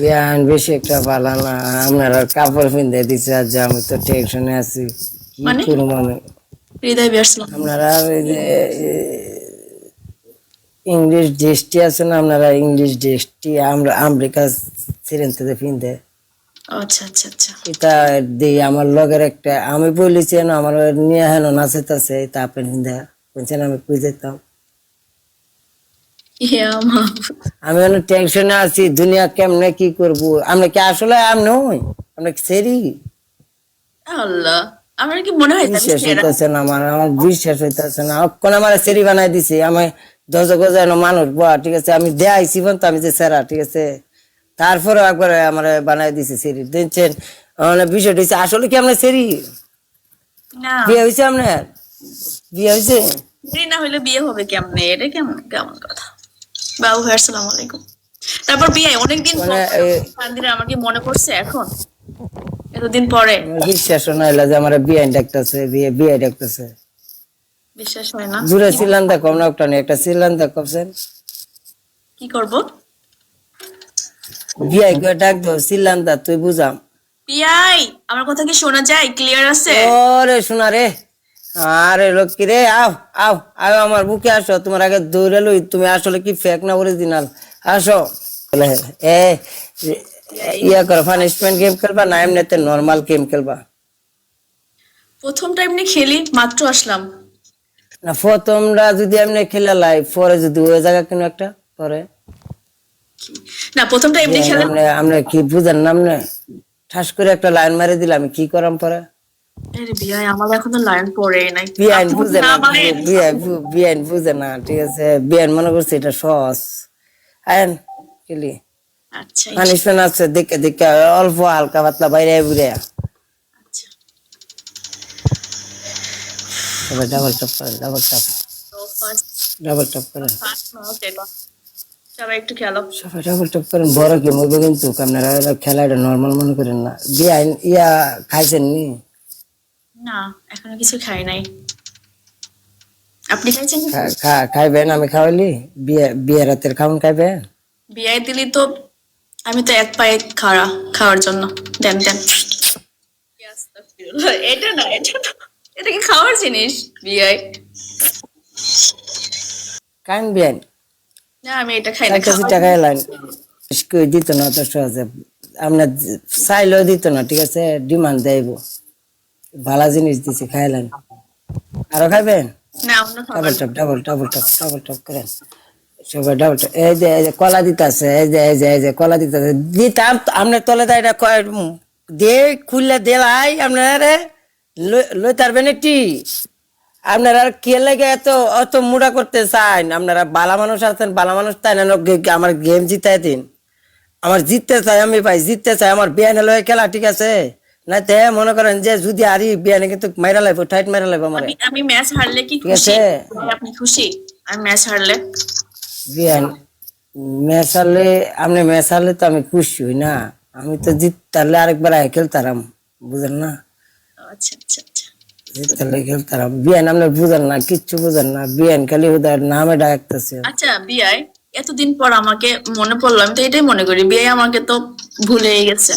বিয়ান বেশি একটা ভালো না। আপনারা কাপড় পিন্ধে দিছে, আজ আমি তো টেনশনে আছি, কি মানে করবো আমি। হৃদয় বিয়ার্সলাম আপনারা ওই যে ইংলিশ ড্রেসটি আছে না, আপনারা ইংলিশ ড্রেসটি আমরা আমেরিকা সিরেন্তে পিন্ধে আচ্ছা আচ্ছা আচ্ছা এটা দিই। আমার লগের একটা আমি বলেছি না, আমার নিয়ে হেন নাচেতাছে, তা আপনি হিন্দা বলছেন আমি কই যেতাম। ইয়া মা আমি অনেক টেনশনে আছি, দুনিয়া কেমনে কি করবো। আমরা কি আসলে আমি নই, আমরা কি সেরি? আল্লাহ, আমার কি মনে হয় আমি বিশ্বাস সেরা? হইতেছে না আমার, আমার বিশ্বাস হইতেছে না। অক্ষণ আমার সেরি বানাই দিছে, আমি দশ গজানো মানুষ বা ঠিক আছে, আমি দেয়াইছি তো আমি যে সেরা ঠিক আছে, তারপরে একবার আমার বানাই দিছে সেরি দেখছেন। মানে বিষয়টা হচ্ছে আসলে কি আমরা সেরি? না, বিয়ে হয়েছে আপনার? বিয়ে হয়েছে? দেরি না হইলে বিয়ে হবে কেমনে? এটা কেমন কেমন কথা? বাবু ভাই আসসালামু আলাইকুম। তারপর বিয়ে অনেকদিন মানে পর আমাকে মনে পড়ছে এখন, এতদিন পরে। আমার বিশ্বাস না হইলো যে আমার বিয়ে ডাকতেছে, বিয়ে বিয়ে ডাকতেছে। বিশ্বাস হয় না? জুড়ে সিলান্দা কম না একটা নেই, একটা সিলান্দা কমছেন কি করব? বিয়ে করে ডাক দো সিলান্দা, তুই বুঝাম। পিয়াই, আমার কথা কি শোনা যায়? ক্লিয়ার আছে? ওরে শোনা রে, আরে লক্ষ্মী রে, আও আও আও আমার বুকে আসো, তোমার আগে দৌড়ে লই, তুমি আসলে কি ফেক না অরিজিনাল, আসো। বলে, এ ইয়া করো, পানিশমেন্ট গেম খেলবা না এমনিতে নর্মাল গেম খেলবা? প্রথম টাইম নিয়ে খেলি, মাত্র আসলাম। না প্রথমটা যদি এমনি খেলে লাই, পরে যদি ওই জায়গা কেন একটা পরে না, প্রথমটা এমনি খেলে। আমরা কি বুঝেন না, আপনি ঠাস করে একটা লাইন মারি দিলাম, আমি কি করাম পরে? আরে বিয়াই, আমার এখনো লাইন পড়ে নাই। বিআইন আপনি বুঝে না না, মানে বিআইন বুঝে না ঠিক আছে, বিআইন মনে করছে এটা সহজ। আইন খেলি আচ্ছা পানিশমেন্ট আছে, দেখে দেখে অল্প হালকা পাতলা বাইরে বুড়ে আচ্ছা। সবাই ডাবল টপ করেন, ডাবল টপ, তো ফার্স্ট ডাবল টপ করেন, ফার্স্ট নট এটা। সবাই একটু খেলো। সবাই ডাবল টপ করেন। বড় গেম হবে কিন্তু আপনারা খেলাটা নর্মাল মনে করেন না। বিআইন ইয়া খাইছেন নি? না, এখনো কিছু খাই নাই। আপনি খাইছেন কিছু? খাইবেন, আমি খাওয়াইলি বিয়ে, বিয়ে রাতের খাওয়ান খাইবেন? বিয়াই দিলি তো, আমি তো এক পায়ে খাড়া খাওয়ার জন্য। দেন দেন। এটা না, এটা না, এটা কি খাওয়ার জিনিস? বিয়াই কান বিআইন না, আমি এটা খাই না। 4 টাকা লাইন কই দিত না তো সহজে, আপনার চাইলেও দিত না ঠিক আছে, ডিমান্ড দেব। ভালো জিনিস দিছি খাইলেন, আরো খাইবেন? না, অন্য খাবার double top, double double top, double top করেন সবাই ডাবল টপ। এই যে এই যে কলা দিতেছে, এই যে এই যে এই যে কলা দিতেছে, দিতাম আপনার তলে দেয় এটা দিয়ে খুললে দেলাই আপনারা লই তারবেন একটি। আপনারা আর কে লেগে এত অত মুড়া করতে চান? আপনারা বালা মানুষ আছেন, বালা মানুষ তাই না, আমার গেম জিতাই দিন। আমার জিততে চাই, আমি ভাই জিততে চাই, আমার বিয়ানে লয়ে খেলা ঠিক আছে না, তে মনে করেন যে যদি আরি বিয়ানে কিন্তু মাইরা লাইবো, টাইট মাইরা লাইবো আমারে, আমি আমি ম্যাচ হারলে কি ঠিক খুশি? আছে? আপনি খুশি আমি ম্যাচ হারলে? বিয়ান মেশালে, আপনি মেশালে তো আমি খুশি হই না, আমি তো জিততারলে আরেকবার আয় খেলতারাম, বুঝেন না? আচ্ছা আচ্ছা আচ্ছা। জিততারলে খেলতারাম। বিয়ান আপনি বুঝেন না, কিচ্ছু বুঝেন না, বিয়ান খালি ওদের নামে ডাকতেছে। আচ্ছা বিয়াই, এতদিন পর আমাকে মনে পড়লো, আমি তো এটাই মনে করি বিয়াই আমাকে তো ভুলেই গেছে।